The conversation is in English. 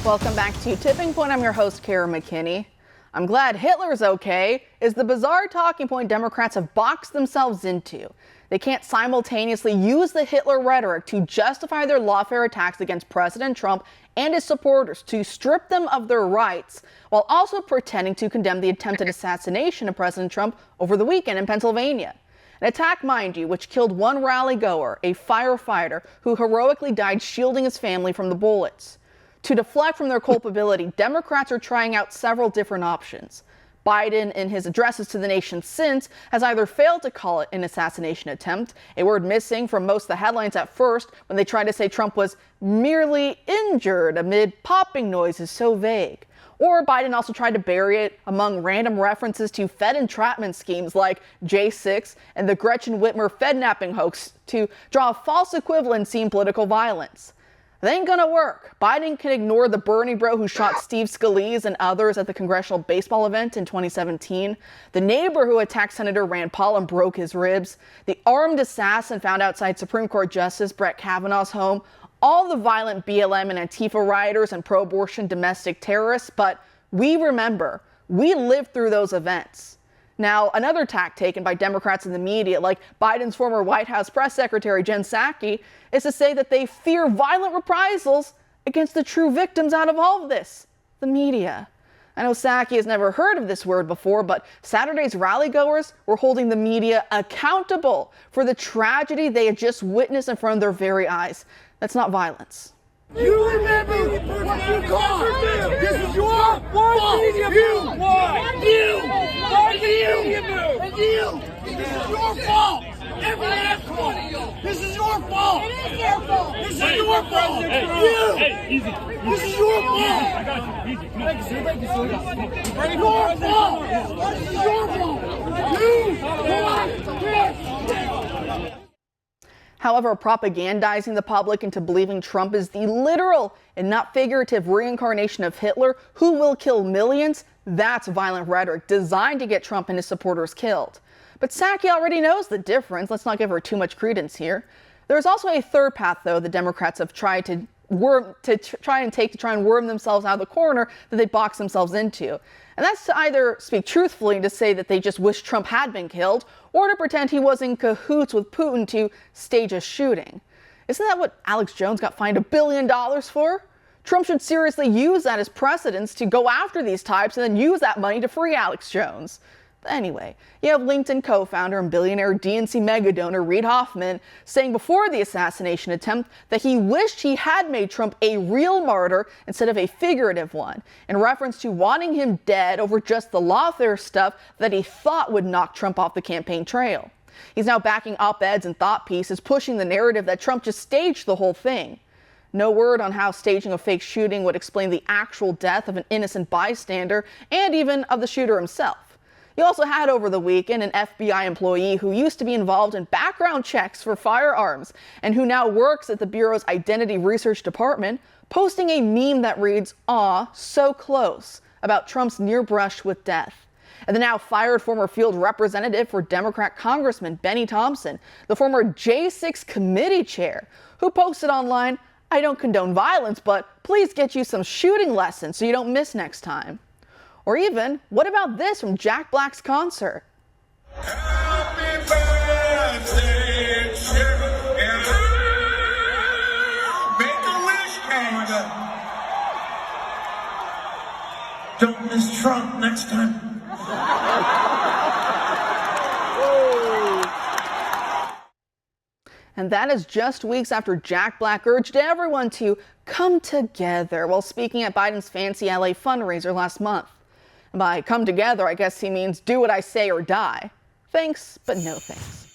Welcome back to Tipping Point. I'm your host, Kara McKinney. I'm glad Hitler's okay is the bizarre talking point Democrats have boxed themselves into. They can't simultaneously use the Hitler rhetoric to justify their lawfare attacks against President Trump and his supporters to strip them of their rights, while also pretending to condemn the attempted assassination of President Trump over the weekend in Pennsylvania. An attack, mind you, which killed one rally goer, a firefighter, who heroically died shielding his family from the bullets. To deflect from their culpability, Democrats are trying out several different options. Biden, in his addresses to the nation since, has either failed to call it an assassination attempt, a word missing from most of the headlines at first when they tried to say Trump was merely injured amid popping noises so vague. Or Biden also tried to bury it among random references to Fed entrapment schemes like J6 and the Gretchen Whitmer Fednapping hoax to draw a false equivalency in political violence. That ain't gonna work. Biden can ignore the Bernie bro who shot Steve Scalise and others at the congressional baseball event in 2017, the neighbor who attacked Senator Rand Paul and broke his ribs, the armed assassin found outside Supreme Court Justice Brett Kavanaugh's home, all the violent BLM and Antifa rioters and pro-abortion domestic terrorists, but we remember, we lived through those events. Now, another tack taken by Democrats in the media, like Biden's former White House press secretary Jen Psaki, is to say that they fear violent reprisals against the true victims out of all of this, the media. I know Psaki has never heard of this word before, but Saturday's rallygoers were holding the media accountable for the tragedy they had just witnessed in front of their very eyes. That's not violence. You remember what you caused. This is your fault. Why? You. This is your fault. Every last one. This is your fault. It is your fault. This is your fault. Hey, easy. This is your fault. I got you. Easy. Thank you, sir. Your fault. This is your fault. You caused this. However, propagandizing the public into believing Trump is the literal and not figurative reincarnation of Hitler who will kill millions, that's violent rhetoric designed to get Trump and his supporters killed. But Psaki already knows the difference. Let's not give her too much credence here. There's also a third path, though, the Democrats have tried to try and worm themselves out of the corner that they box themselves into. And that's to either speak truthfully and to say that they just wish Trump had been killed, or to pretend he was in cahoots with Putin to stage a shooting. Isn't that what Alex Jones got fined $1 billion for? Trump should seriously use that as precedence to go after these types and then use that money to free Alex Jones. But anyway, you have LinkedIn co-founder and billionaire DNC megadonor Reid Hoffman saying before the assassination attempt that he wished he had made Trump a real martyr instead of a figurative one, in reference to wanting him dead over just the lawfare stuff that he thought would knock Trump off the campaign trail. He's now backing op-eds and thought pieces pushing the narrative that Trump just staged the whole thing. No word on how staging a fake shooting would explain the actual death of an innocent bystander and even of the shooter himself. You also had over the weekend an FBI employee who used to be involved in background checks for firearms and who now works at the Bureau's Identity Research Department, posting a meme that reads, "Aw, so close," about Trump's near brush with death. And the now fired former field representative for Democrat Congressman Benny Thompson, the former J6 committee chair, who posted online, "I don't condone violence, but please get you some shooting lessons so you don't miss next time." Or even, what about this from Jack Black's concert? Happy birthday to you. Make a wish, Canada. Don't miss Trump next time. And that is just weeks after Jack Black urged everyone to come together while speaking at Biden's fancy LA fundraiser last month. And by come together, I guess he means do what I say or die. Thanks, but no thanks.